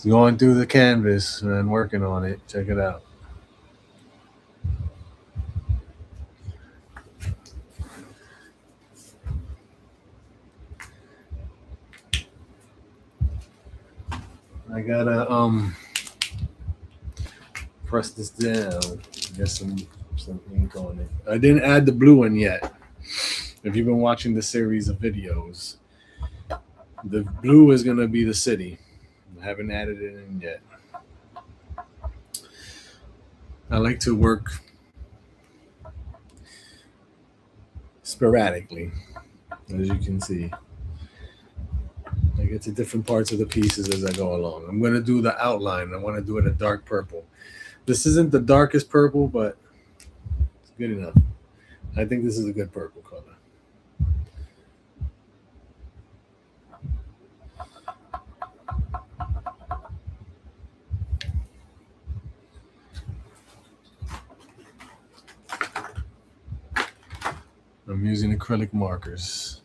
going through the canvas and working on it. Check it out. I gotta press this down. Get some ink on it. I didn't add the blue in yet. If you've been watching the series of videos, the blue is gonna be the city. I haven't added it in yet. I like to work sporadically, as you can see. I get to different parts of the pieces as I go along. I'm going to do the outline. I want to do it a dark purple. This isn't the darkest purple, but it's good enough. I think this is a good purple color. I'm using acrylic markers.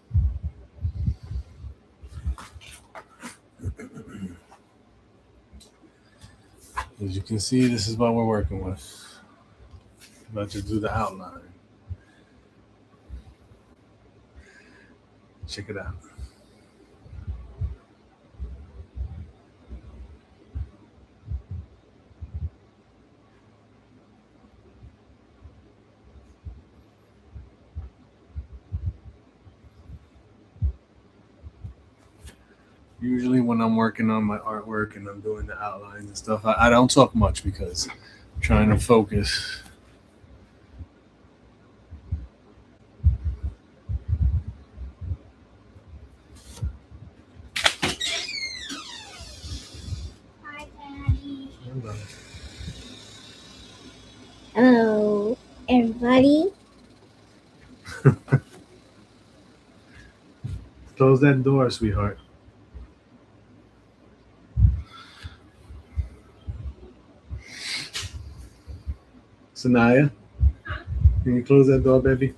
As you can see, this is what we're working with. About to do the outline. Check it out. Usually when I'm working on my artwork and I'm doing the outlines and stuff, I don't talk much because I'm trying to focus. Hi, Daddy. Hello, everybody. Close that door, sweetheart. Sanaya, can you close that door, baby?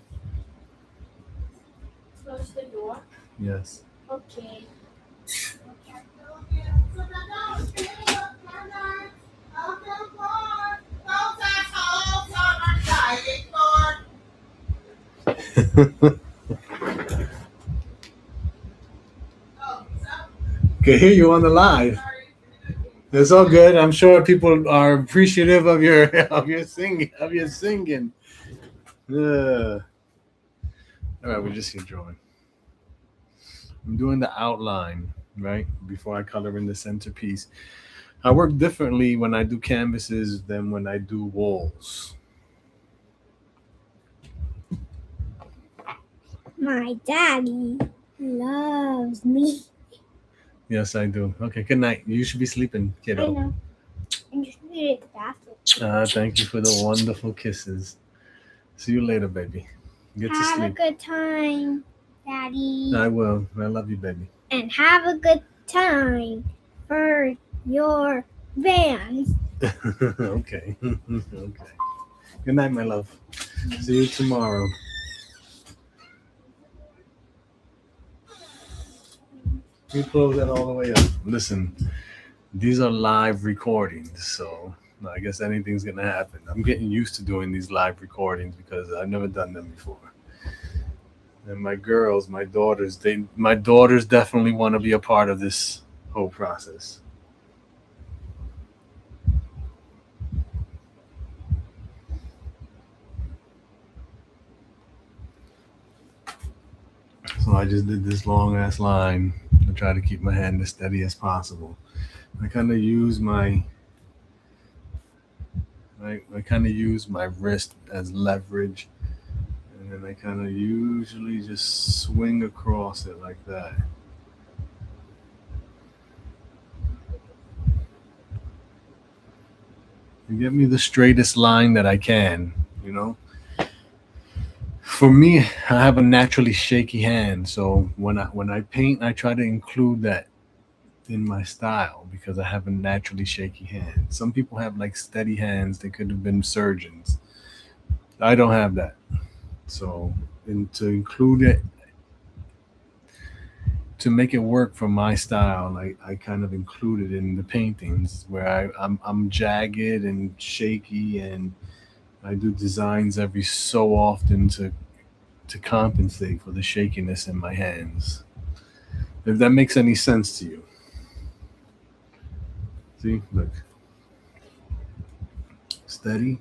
Close the door. Yes. Okay. Can hear you on the live. It's all good. I'm sure people are appreciative of your singing. All right, we're just here drawing. I'm doing the outline, right, before I color in the centerpiece. I work differently when I do canvases than when I do walls. My daddy loves me. Yes, I do. Okay, good night. You should be sleeping, I kiddo. know. I'm just going to the bathroom. Thank you for the wonderful kisses. See you later, baby. Get to Have a sleep. good time, Daddy. I will. I love you, baby. And have a good time for your band. Okay. Okay. Good night, my love. See you tomorrow. You close that all the way up. Listen, these are live recordings, so I guess anything's gonna happen. I'm getting used to doing these live recordings because I've never done them before. And my girls, my daughters definitely want to be a part of this whole process. So I just did this long ass line to try to keep my hand as steady as possible. I kind of use my wrist as leverage, and then I kind of usually just swing across it like that. You get me the straightest line that I can, you know. For me, I have a naturally shaky hand, so when I paint, I try to include that in my style because I have a naturally shaky hand. Some people have like steady hands; they could have been surgeons. I don't have that, so to include it, to make it work for my style, I kind of included in the paintings where I'm jagged and shaky, and I do designs every so often to compensate for the shakiness in my hands. If that makes any sense to you. See, look, steady.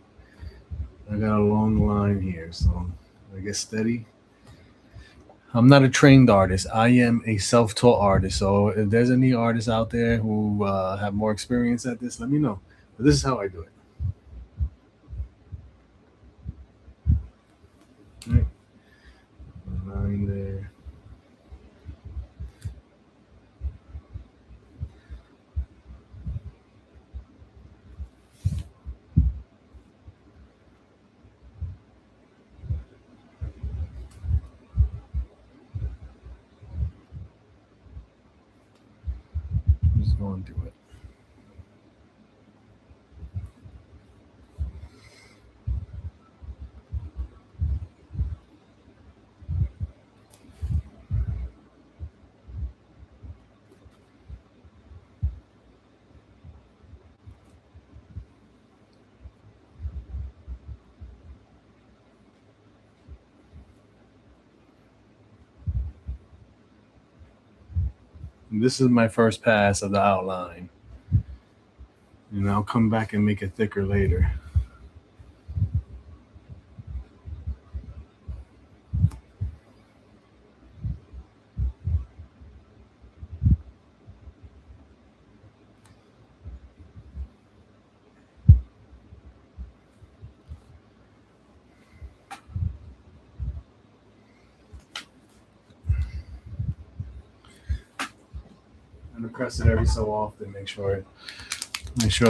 I got a long line here, so I get steady. I'm not a trained artist. I am a self-taught artist. So if there's any artists out there who have more experience at this, let me know. But this is how I do it. Right. Line there. Just going through it. This is my first pass of the outline. And I'll come back and make it thicker later. And press it every so often. Make sure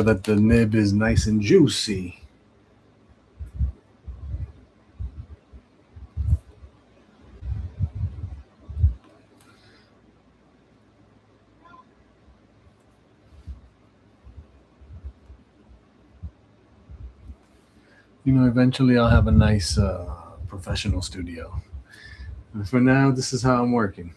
that the nib is nice and juicy. Eventually I'll have a nice professional studio. And for now, this is how I'm working.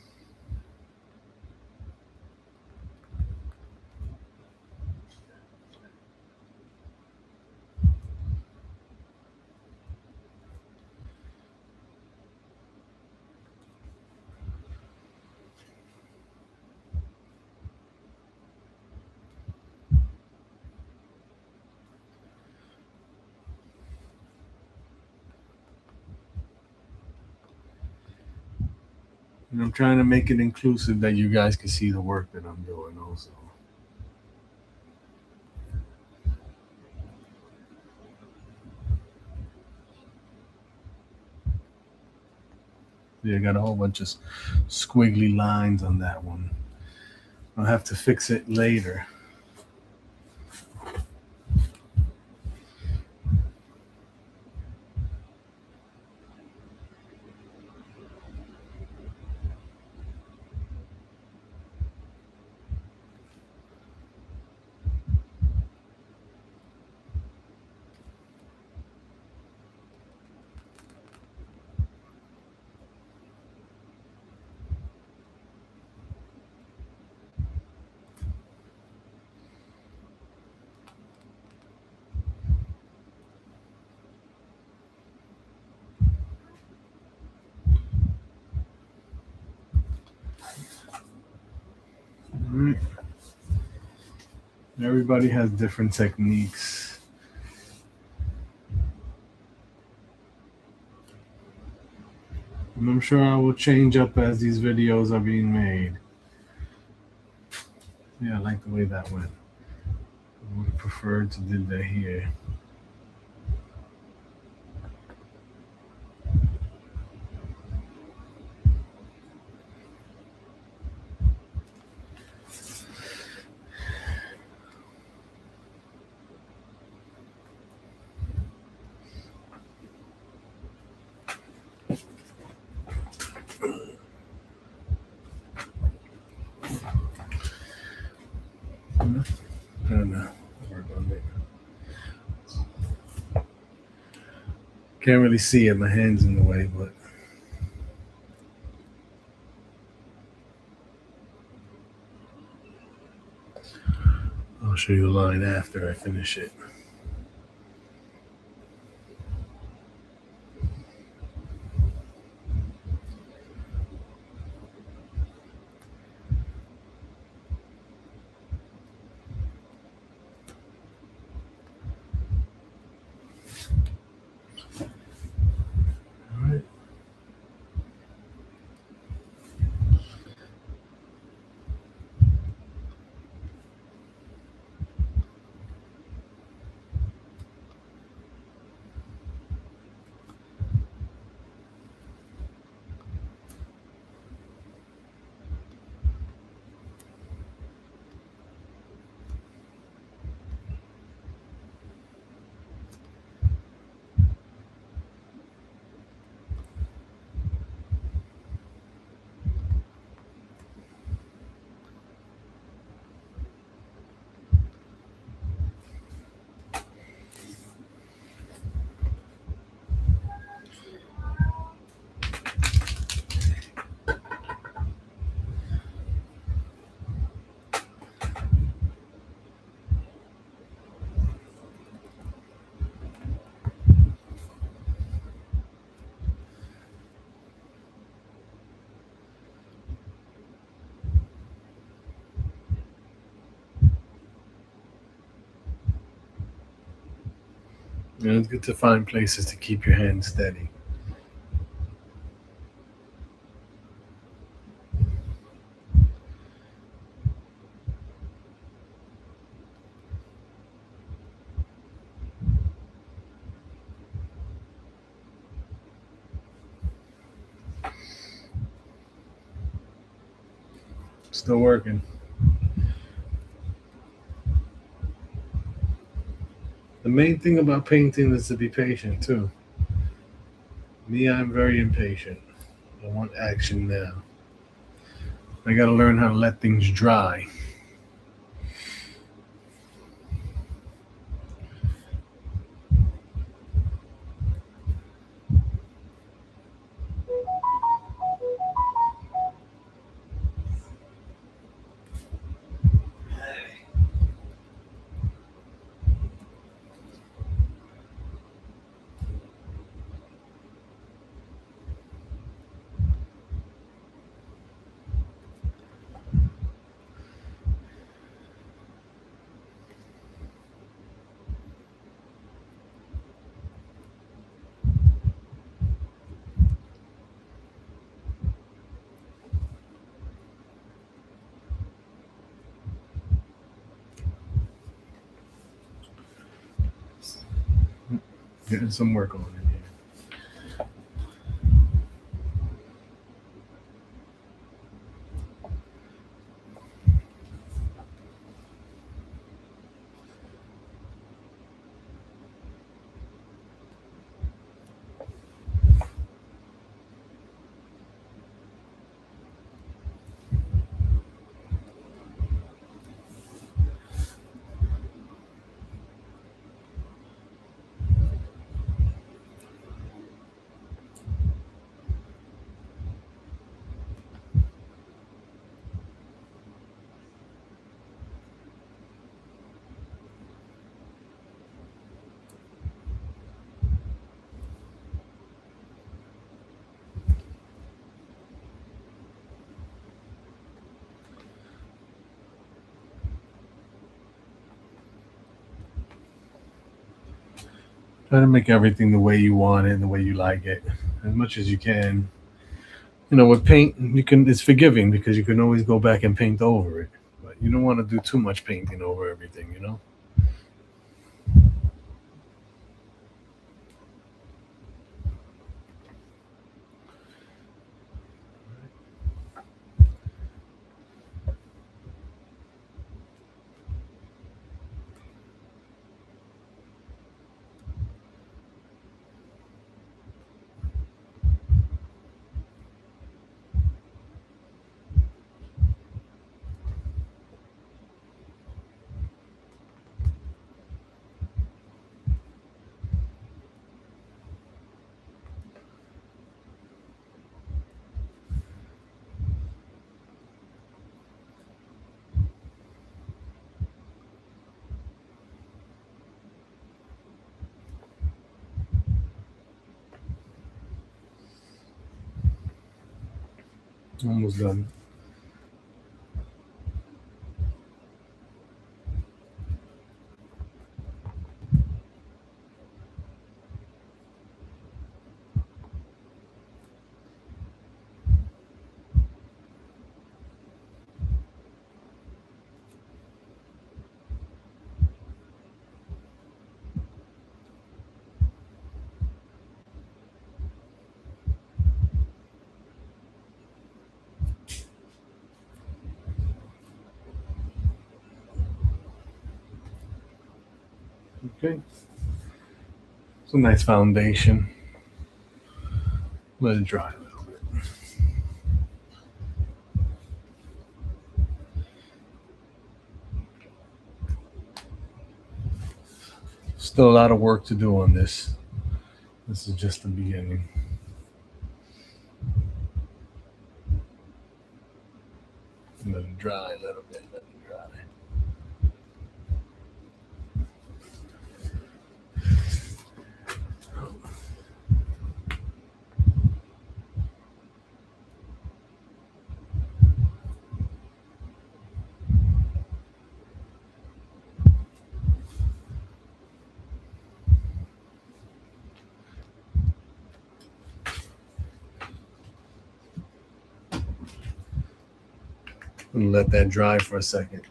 And I'm trying to make it inclusive that you guys can see the work that I'm doing also. Yeah, I got a whole bunch of squiggly lines on that one. I'll have to fix it later. Right. Everybody has different techniques. And I'm sure I will change up as these videos are being made. Yeah, I like the way that went. I would have preferred to do that here. I don't know. Work on it. Can't really see it. My hand's in the way, but I'll show you a line after I finish it. All right. And it's good to find places to keep your hand steady. Still working. The main thing about painting is to be patient too. Me, I'm very impatient. I want action now. I gotta learn how to let things dry. Getting some work on in here. Try to make everything the way you want it, the way you like it, as much as you can. You know, with paint, you can. It's forgiving because you can always go back and paint over it. But you don't want to do too much painting over everything. You know. Almost done. Okay. It's a nice foundation. Let it dry a little bit. Still a lot of work to do on this. This is just the beginning. Let it dry a little bit. Let it dry. And let that dry for a second.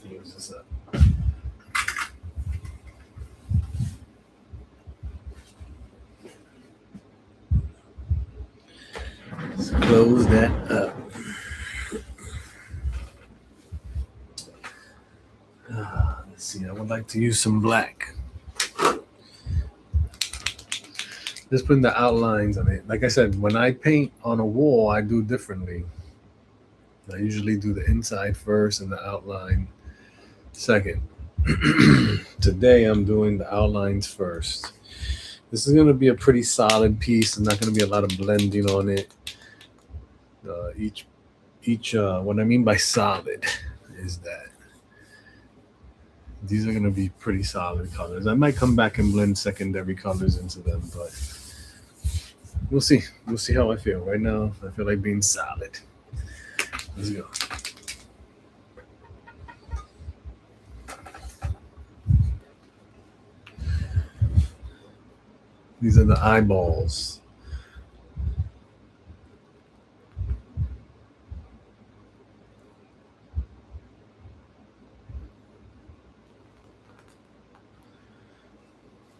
Use this up. Let's close that up. Let's see. I would like to use some black. Just putting the outlines on it. Like I said, when I paint on a wall, I do differently. I usually do the inside first and the outline second. Today I'm doing the outlines first. This is going to be a pretty solid piece. There's not going to be a lot of blending on it. What I mean by solid is that these are going to be pretty solid colors. I might come back and blend secondary colors into them, but we'll see. We'll see how I feel. Right now, I feel like being solid. Let's go. These are the eyeballs.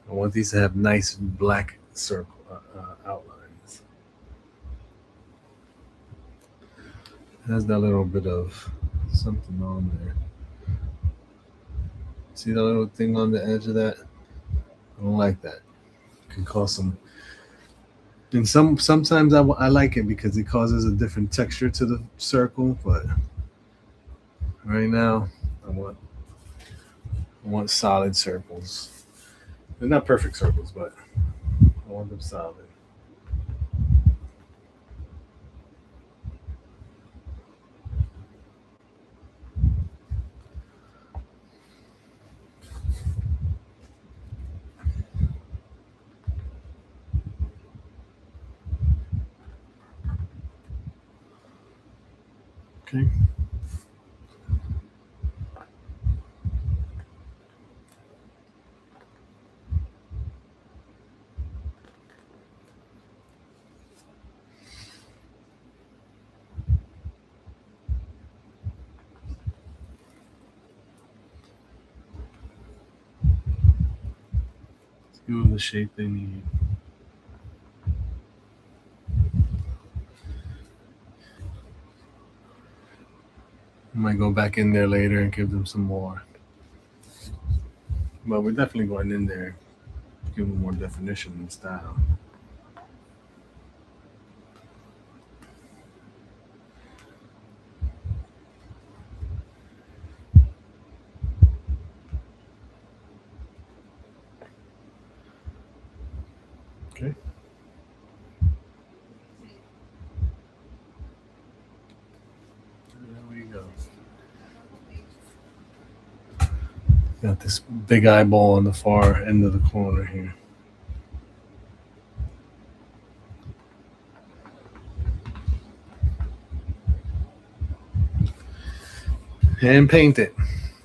I want these to have nice black circle outlines. It has that little bit of something on there. See that little thing on the edge of that? I don't like that. It can cause some. And sometimes I like it because it causes a different texture to the circle. But right now, I want solid circles. They're not perfect circles, but I want them solid. Okay. Give them the shape they need. I might go back in there later and give them some more. But we're definitely going in there, give them more definition and style. Got this big eyeball on the far end of the corner here. Hand painted.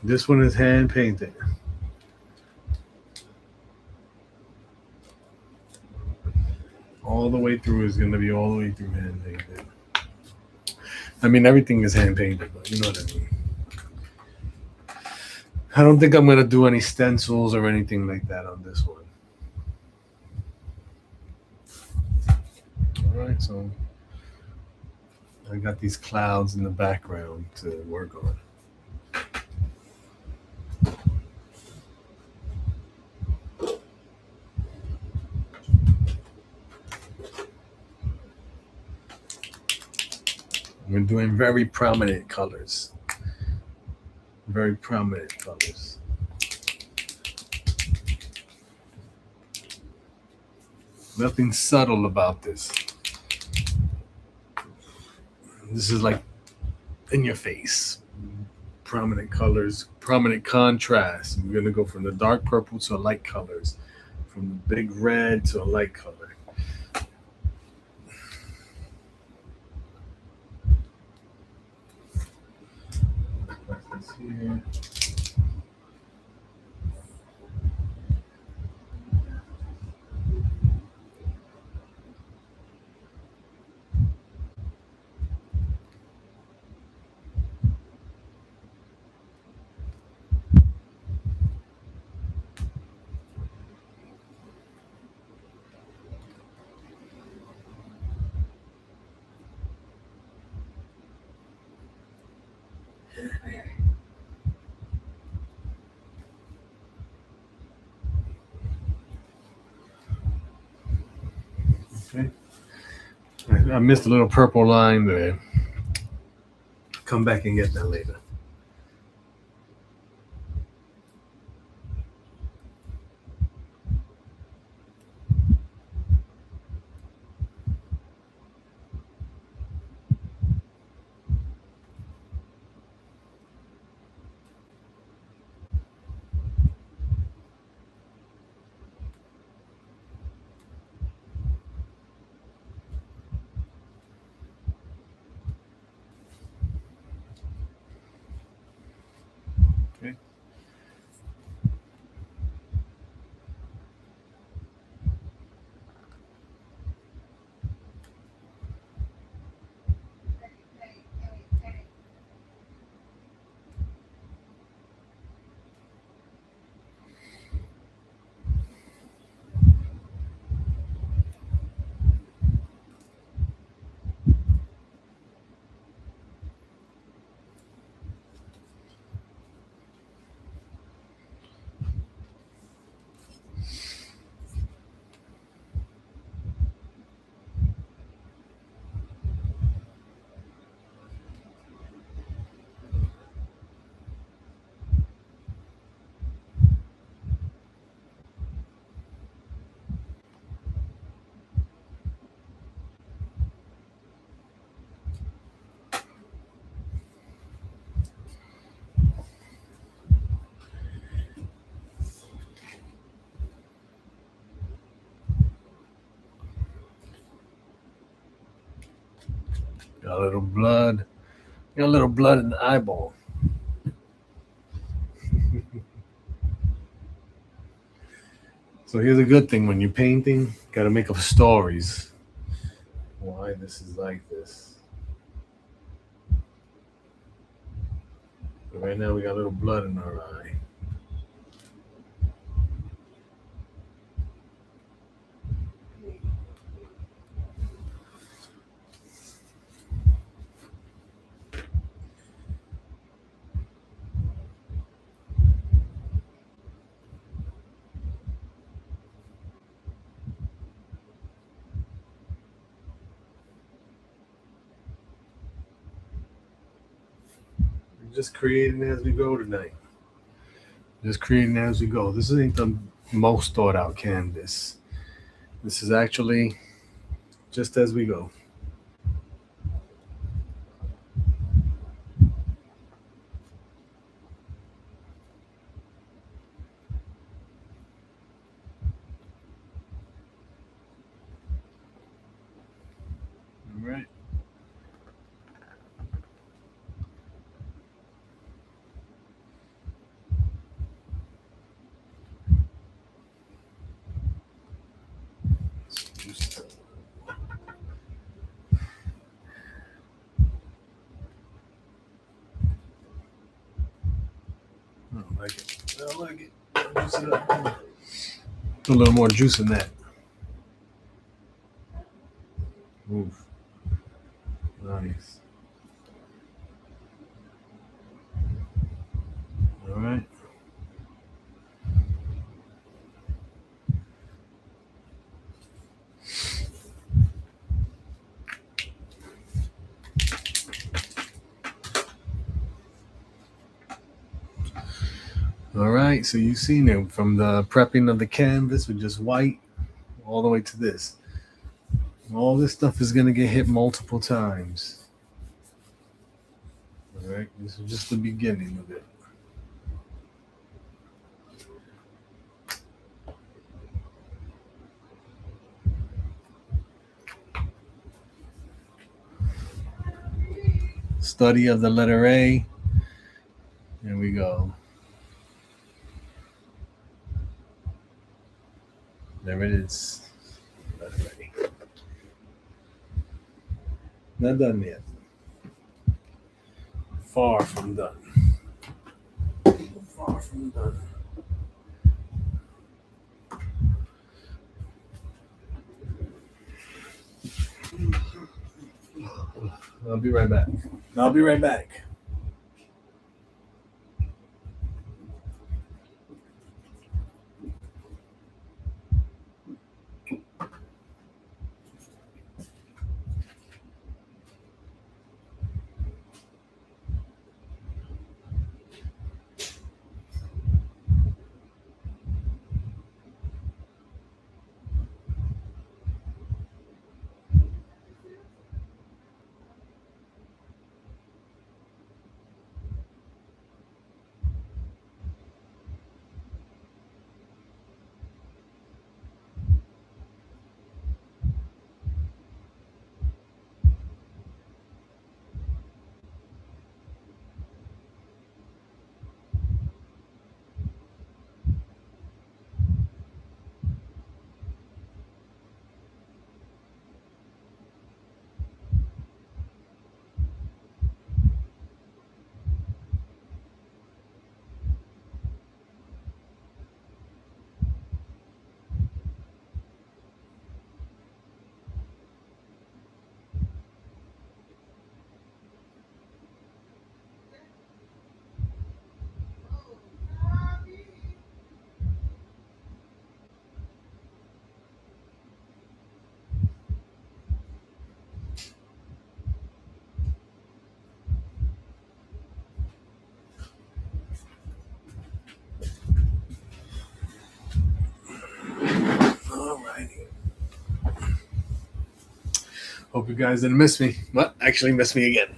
This one is hand painted. All the way through is going to be all the way through hand painted. I mean, everything is hand painted, but you know what I mean. I don't think I'm going to do any stencils or anything like that on this one. All right, so I got these clouds in the background to work on. We're doing very prominent colors. Very prominent colors. Nothing subtle about this. This is like in your face. Prominent colors, prominent contrast. We're going to go from the dark purple to light colors, from the big red to a light color. Here. Okay. I missed a little purple line there. Come back and get that later. Okay. Got a little blood. Got a little blood in the eyeball. So here's a good thing when you're painting, gotta make up stories. Why this is like this. But right now we got a little blood in our eye. Just creating as we go tonight. Just creating as we go. This ain't the most thought out canvas. This is actually just as we go. like it. I like it. Juice it up. Put a little more juice in that. Oof. Nice. All right. All right, so you've seen it from the prepping of the canvas with just white all the way to this. All this stuff is going to get hit multiple times. All right, this is just the beginning of it. Study of the letter A. There we go. There it is. Letter A. Not done yet. Far from done. Far from done. I'll be right back. I'll be right back. Hope you guys didn't miss me. Well, actually miss me again.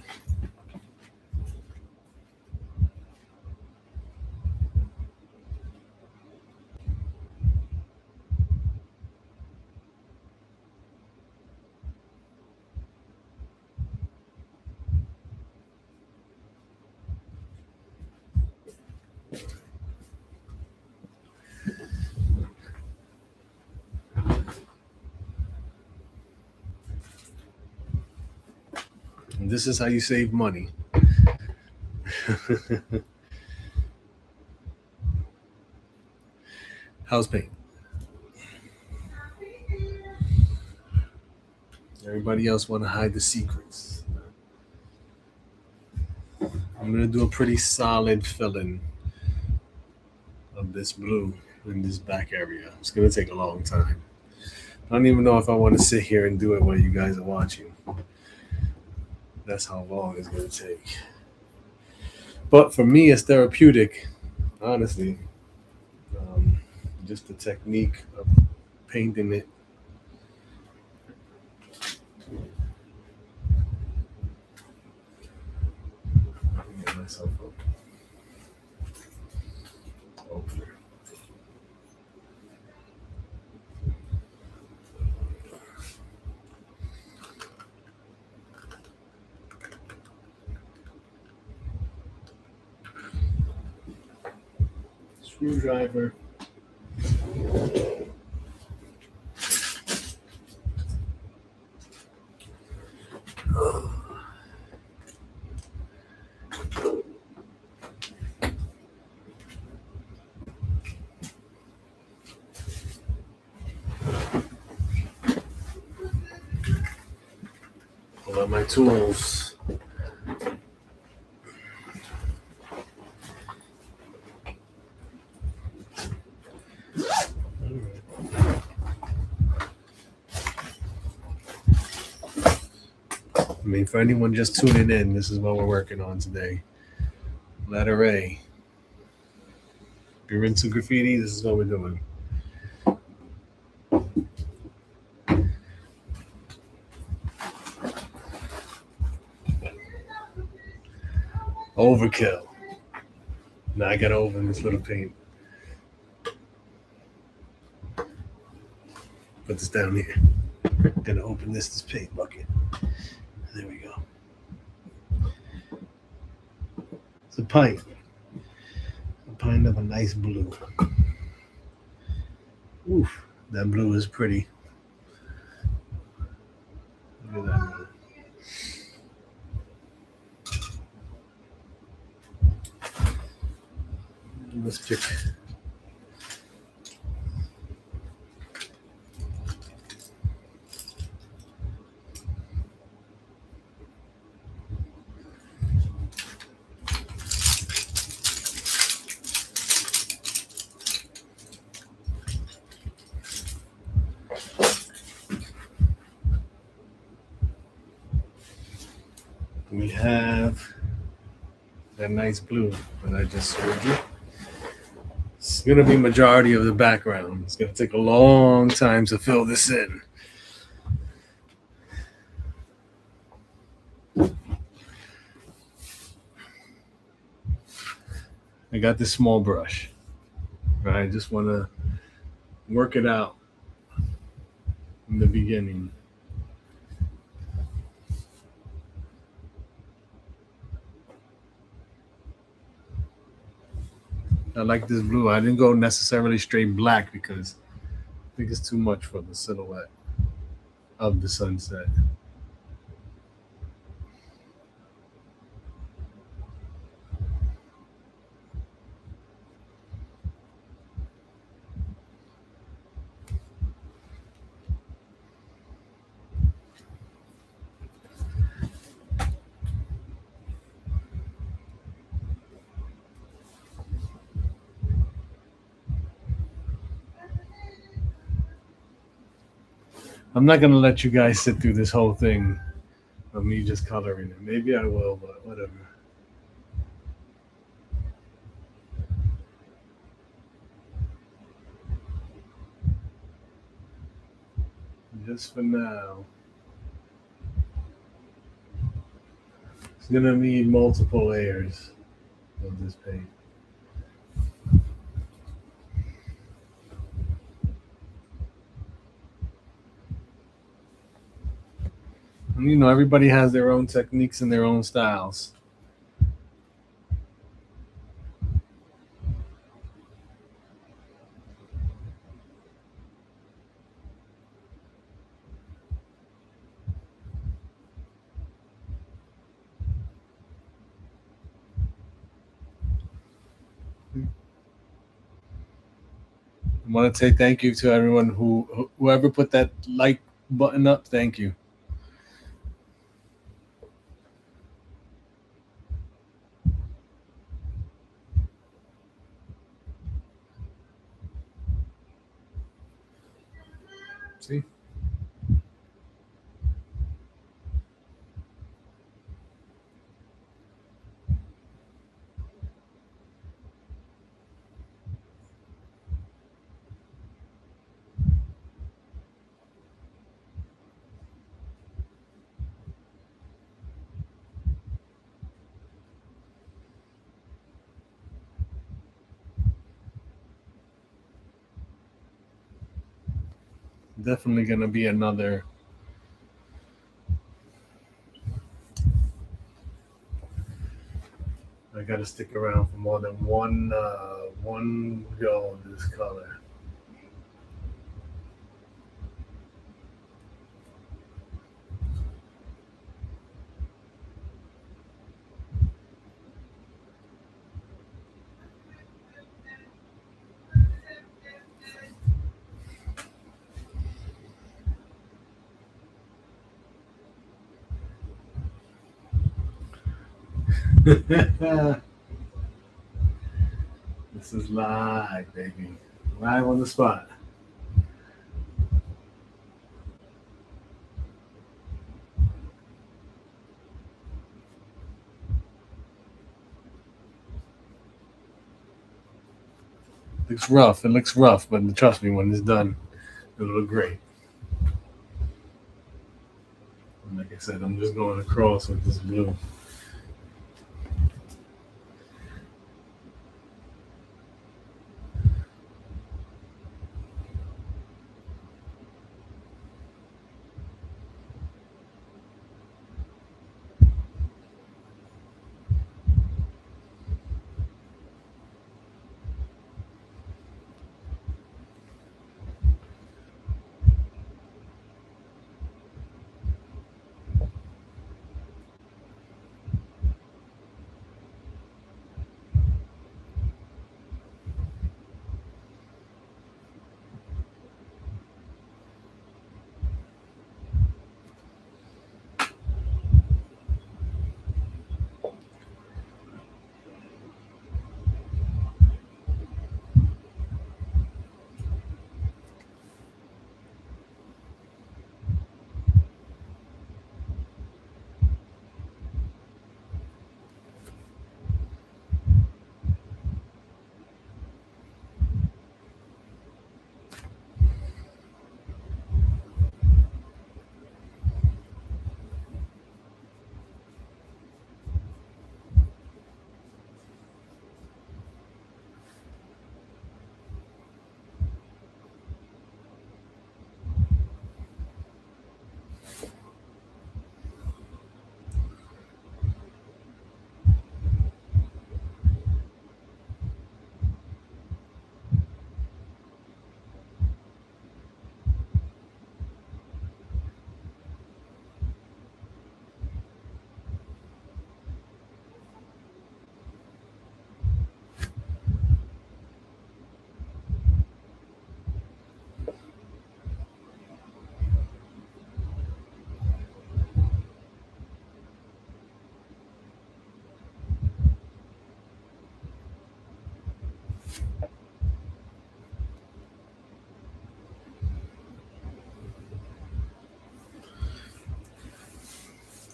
And this is how you save money. House paint. Everybody else want to hide the secrets. I'm going to do a pretty solid filling of this blue in this back area. It's going to take a long time. I don't even know if I want to sit here and do it while you guys are watching. That's how long it's going to take. But for me, it's therapeutic, honestly. Just the technique of painting it. Let me get myself up. Opener. Screwdriver. pull out my tools. I mean, for anyone just tuning in, this is what we're working on today. Letter A. If you're into graffiti, this is what we're doing. Overkill. Now I gotta open this little paint. Put this down here. Gonna open this paint bucket. There we go. It's a pint. A pint of a nice blue. Oof, that blue is pretty. Look at that blue. Let's pick. We have that nice blue that I just showed you. It's gonna be majority of the background. It's gonna take a long time to fill this in. I got this small brush. Right? I just want to work it out in the beginning. I like this blue. I didn't go necessarily straight black because I think it's too much for the silhouette of the sunset. I'm not going to let you guys sit through this whole thing of me just coloring it. Maybe I will, but whatever. Just for now. It's going to need multiple layers of this paint. And, you know, everybody has their own techniques and their own styles. I want to say thank you to everyone whoever put that like button up. Thank you. See? Definitely going to be another. I got to stick around for more than one go of this color. This is live, baby. Live on the spot. Looks rough. It looks rough, but trust me, when it's done, it'll look great. And like I said, I'm just going across with this blue.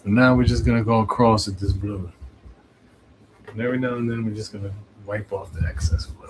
And now we're just gonna go across with this blue. And every now and then we're just gonna wipe off the excess blue.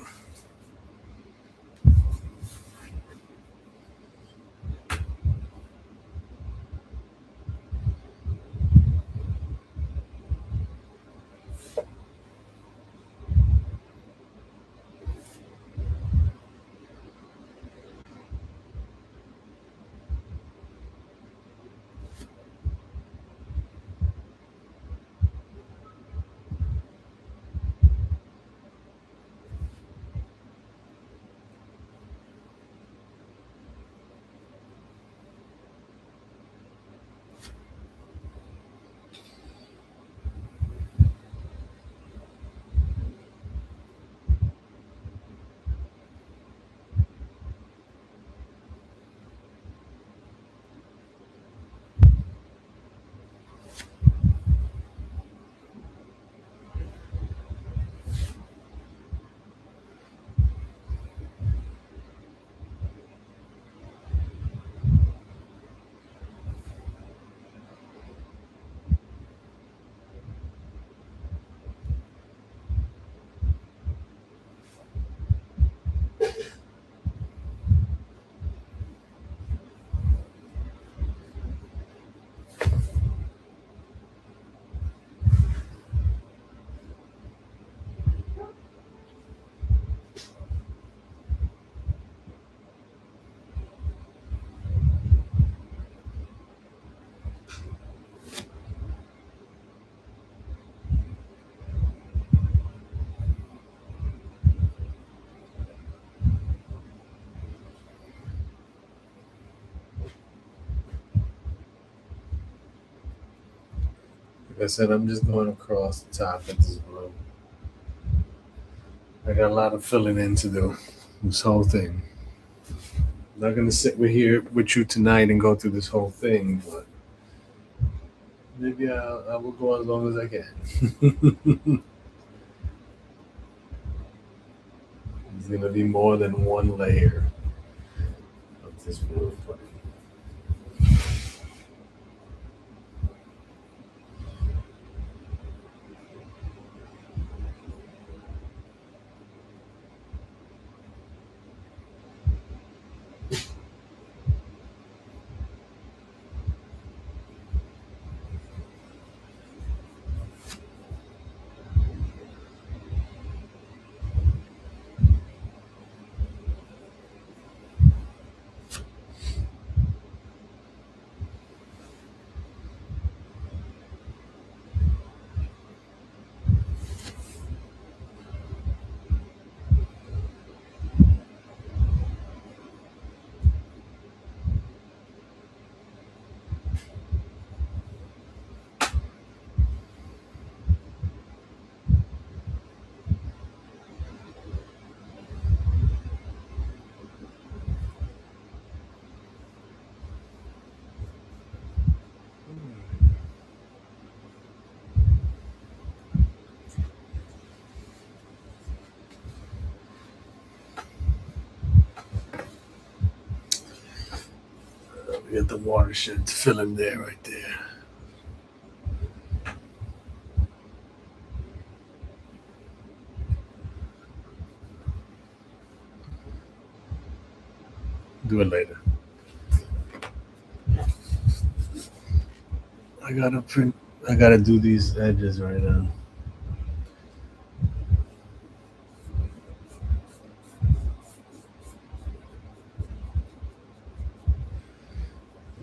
Like I said, I'm just going across the top of this blue. I got a lot of filling in to do. This whole thing. I'm not gonna sit with here with you tonight and go through this whole thing, but Maybe I will go as long as I can. It's gonna be more than one layer of this blue pudding. We got the watershed filling there, right there. Do it later. I gotta print. I gotta do these edges right now.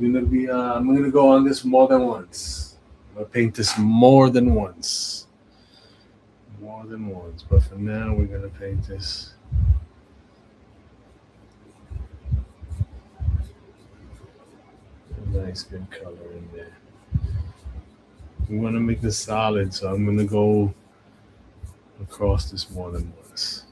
I'm gonna go on this more than once. I'm gonna paint this more than once. More than once. But for now, we're gonna paint this. A nice, good color in there. We want to make this solid, so I'm gonna go across this more than once.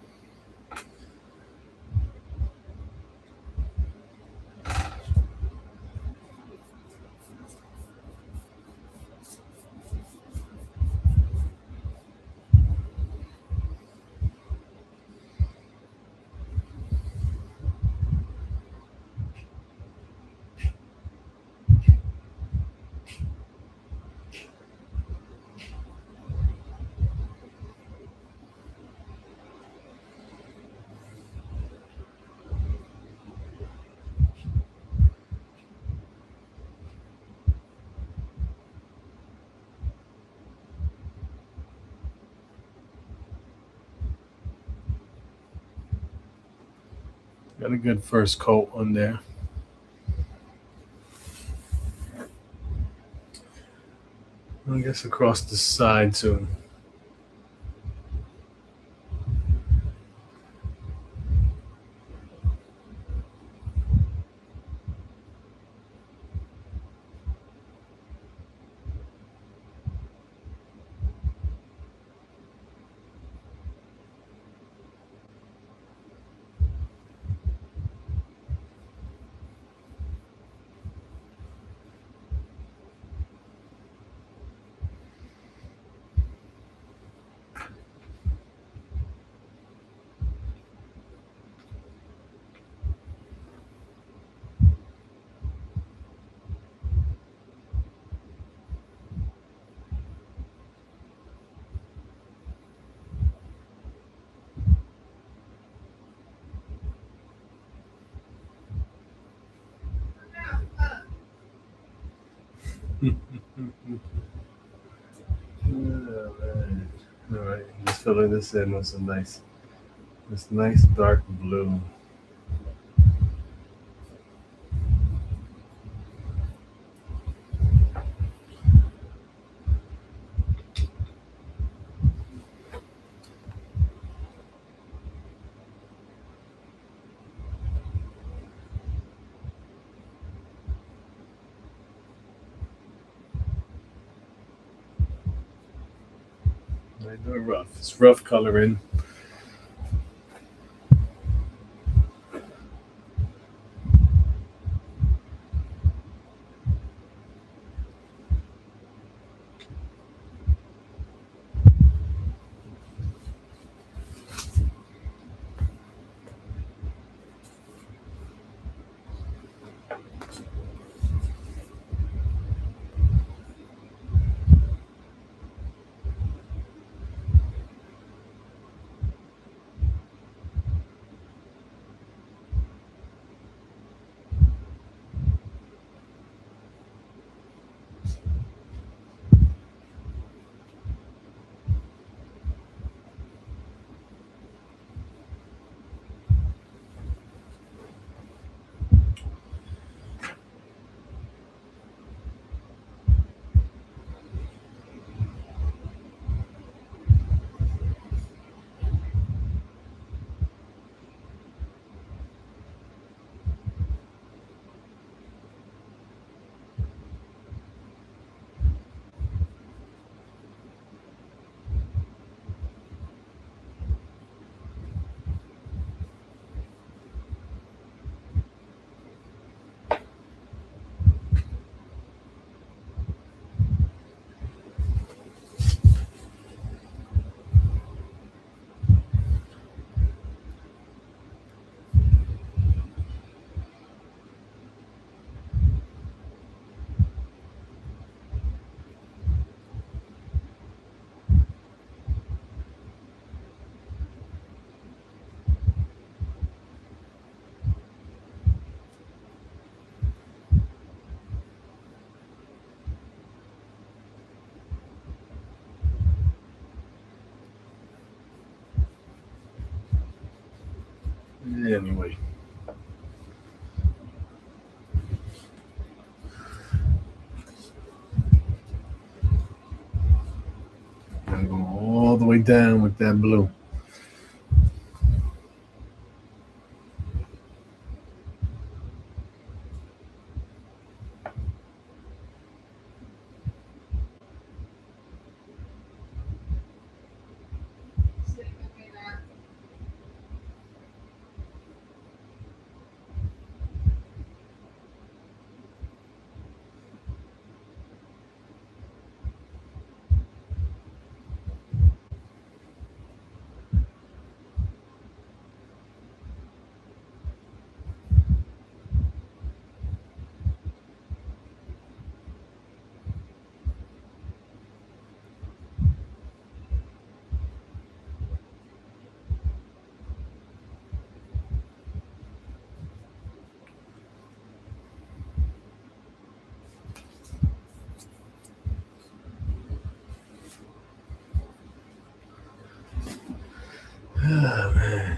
Got a good first coat on there. I guess across the side too. All right, just filling this in with this nice dark blue. I do it rough. It's rough coloring. Anyway. I'm going all the way down with that blue. Oh, man.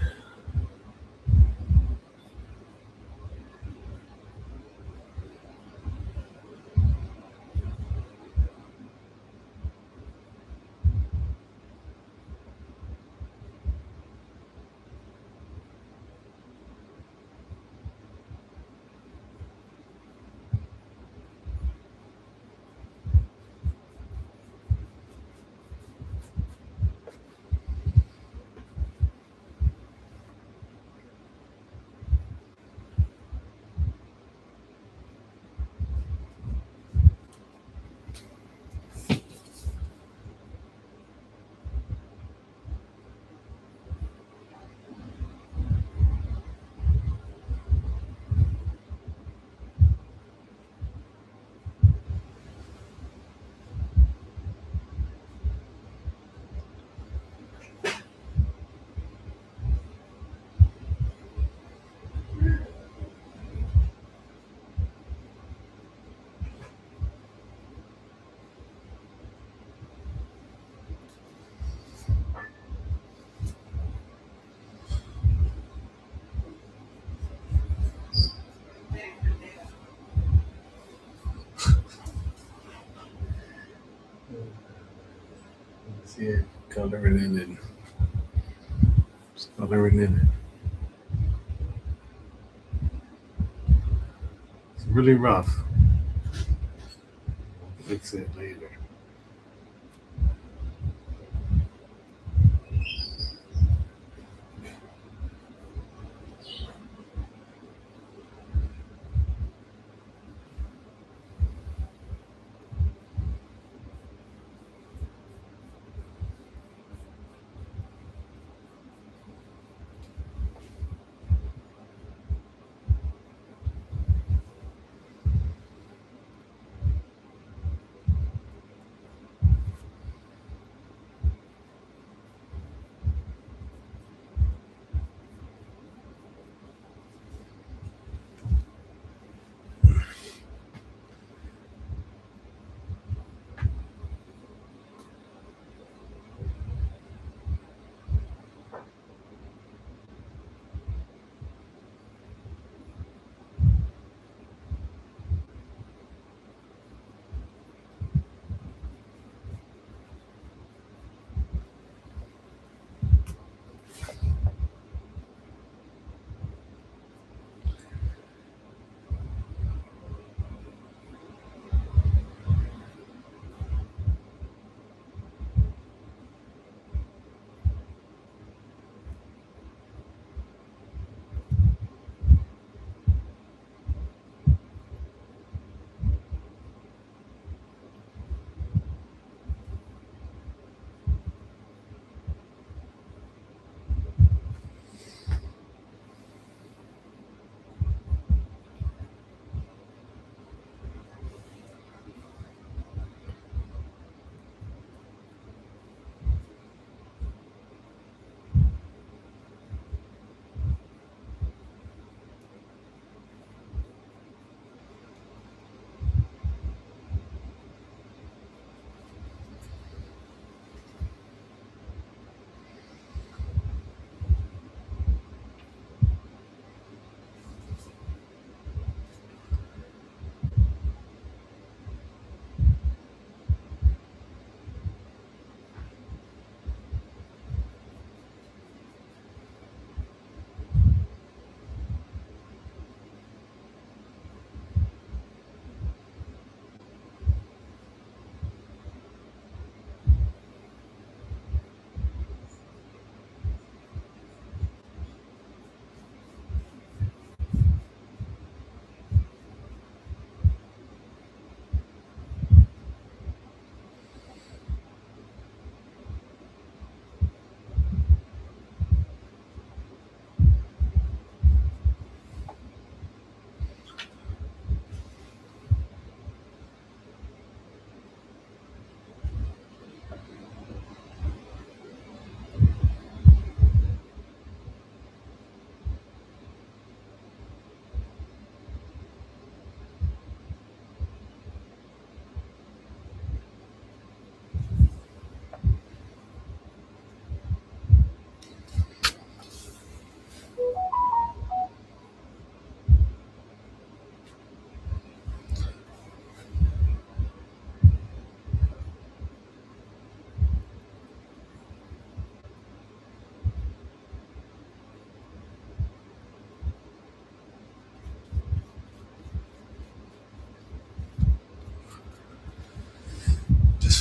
See it coloring in it. It's coloring in it. It's really rough. Fix it later.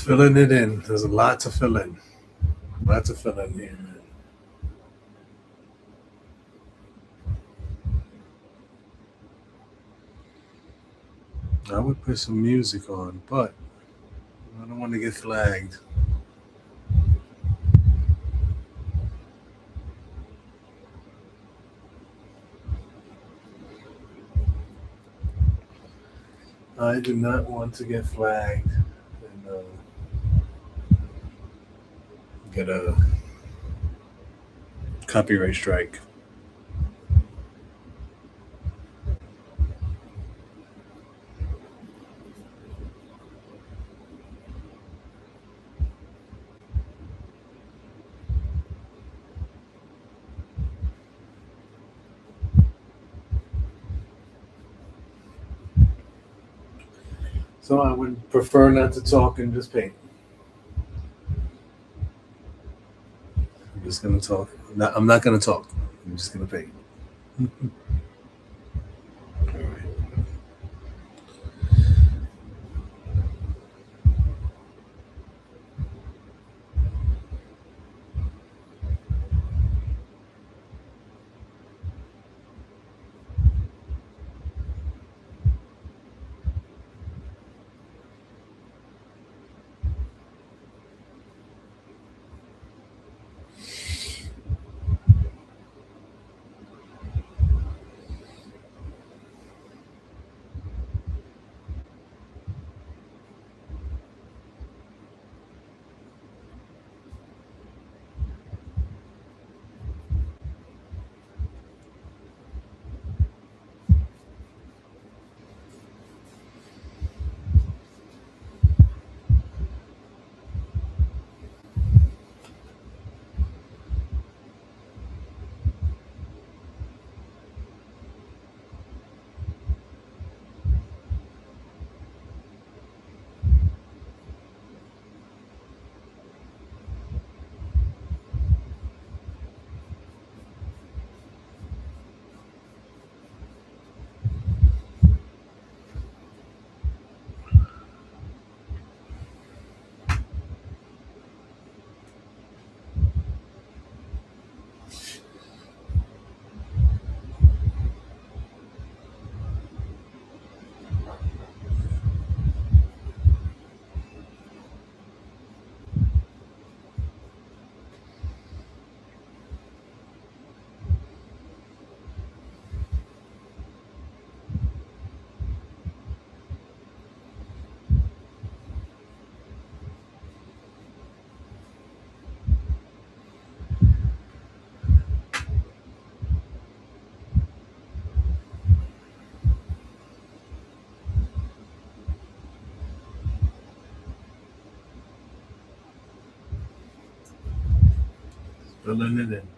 Just filling it in. There's a lot to fill in. Lots to fill in here, man. I would put some music on, but I don't want to get flagged. I do not want to get flagged and get a copyright strike. So I would prefer not to talk and just paint. I'm just gonna talk. I'm not gonna talk. I'm just gonna paint. All right. Filling it in.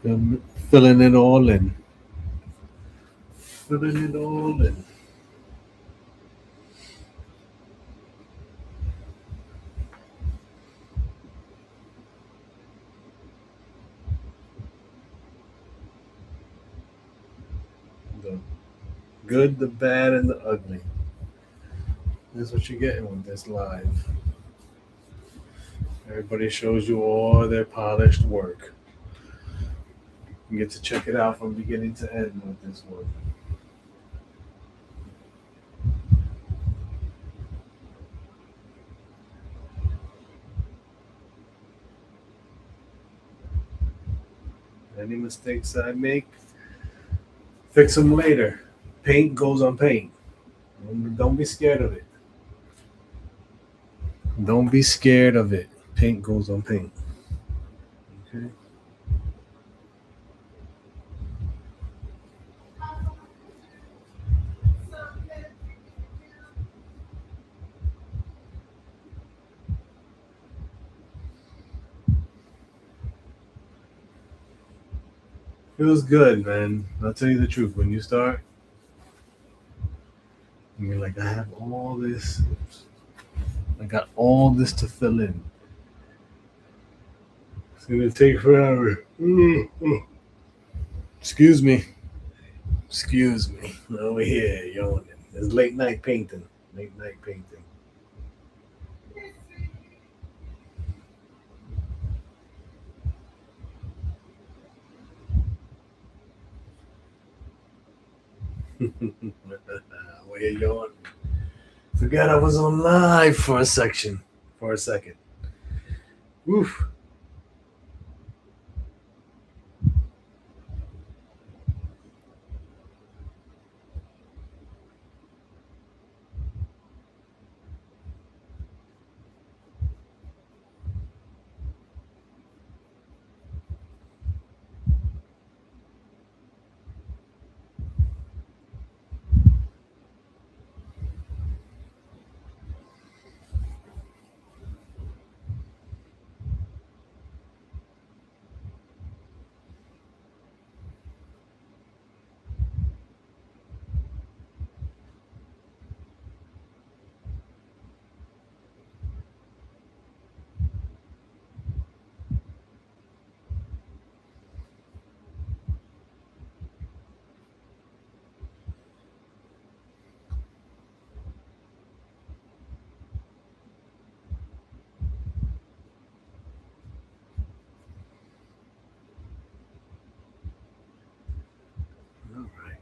Filling it all in. Filling it all in. The good, the bad, and the ugly. That's what you're getting with this live. Everybody shows you all their polished work. You get to check it out from beginning to end with this one. Any mistakes I make, fix them later. Paint goes on paint. Don't be scared of it. Don't be scared of it. Paint goes on paint. Okay. Feels good, man. I'll tell you the truth. When you start, and you're like, I have all this. I got all this to fill in. It's gonna take forever. Excuse me. Excuse me. Over here, yawning. It's late night painting. Late night painting. Where you going? Forgot I was on live for a section. For a second. Oof. All right.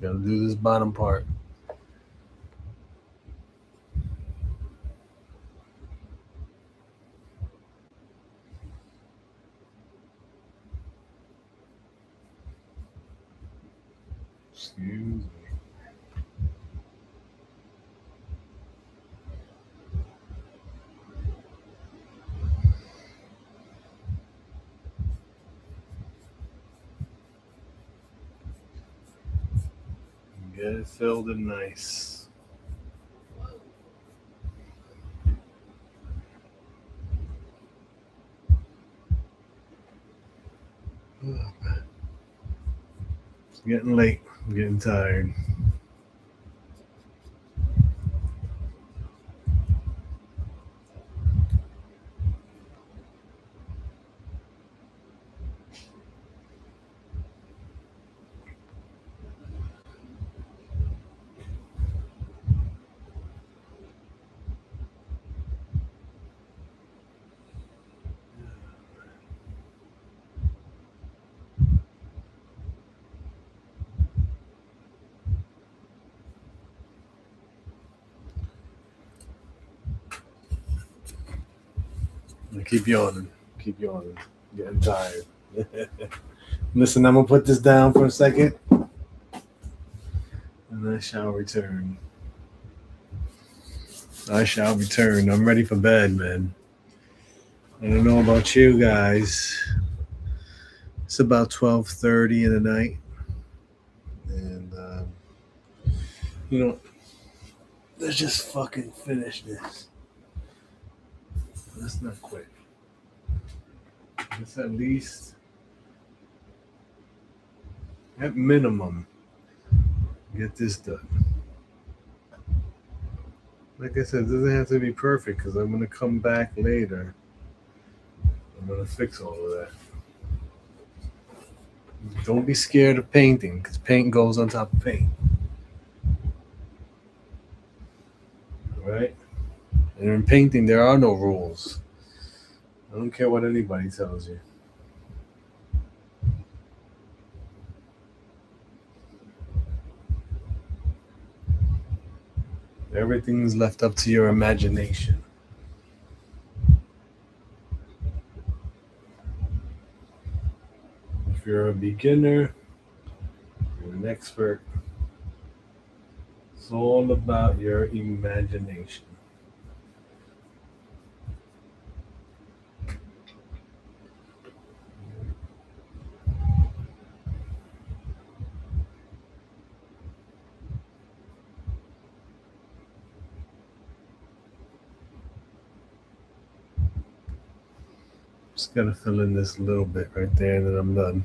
Gotta do this bottom part. Excuse me. Get it filled in nice. It's getting late. I'm getting tired. I keep yawning. Keep yawning. Getting tired. Listen, I'm gonna put this down for a second, and I shall return. I'm ready for bed, man. I don't know about you guys. It's about 12:30 in the night, and let's just fucking finish this. Let's not quit. Let's at least, at minimum, get this done. Like I said, it doesn't have to be perfect because I'm gonna come back later. I'm gonna fix all of that. Don't be scared of painting because paint goes on top of paint. Right? And in painting, there are no rules. I don't care what anybody tells you. Everything is left up to your imagination. If you're a beginner, you're an expert. It's all about your imagination. Just gotta fill in this little bit right there, and then I'm done.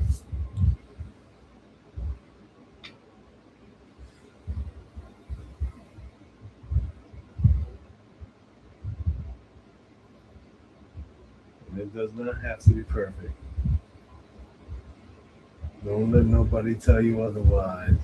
And it does not have to be perfect. Don't let nobody tell you otherwise.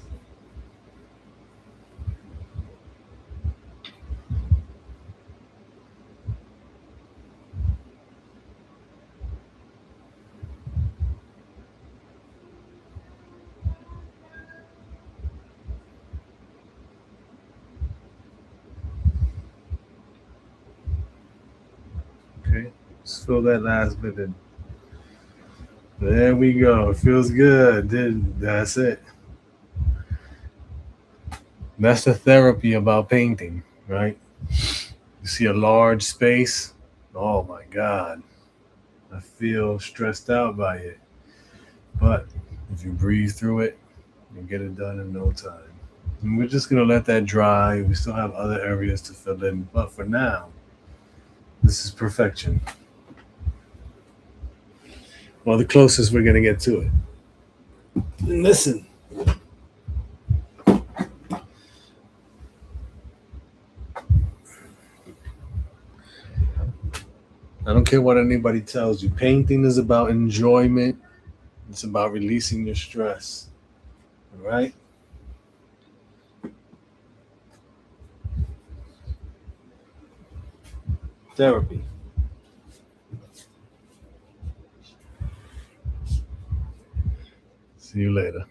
Okay, just fill that last bit in. There we go. It feels good. That's it. That's the therapy about painting, right? You see a large space. Oh my God. I feel stressed out by it. But if you breathe through it, you get it done in no time. And we're just going to let that dry. We still have other areas to fill in. But for now, this is perfection. Well, the closest we're going to get to it. And listen. I don't care what anybody tells you. Painting is about enjoyment. It's about releasing your stress. All right? Therapy. See you later.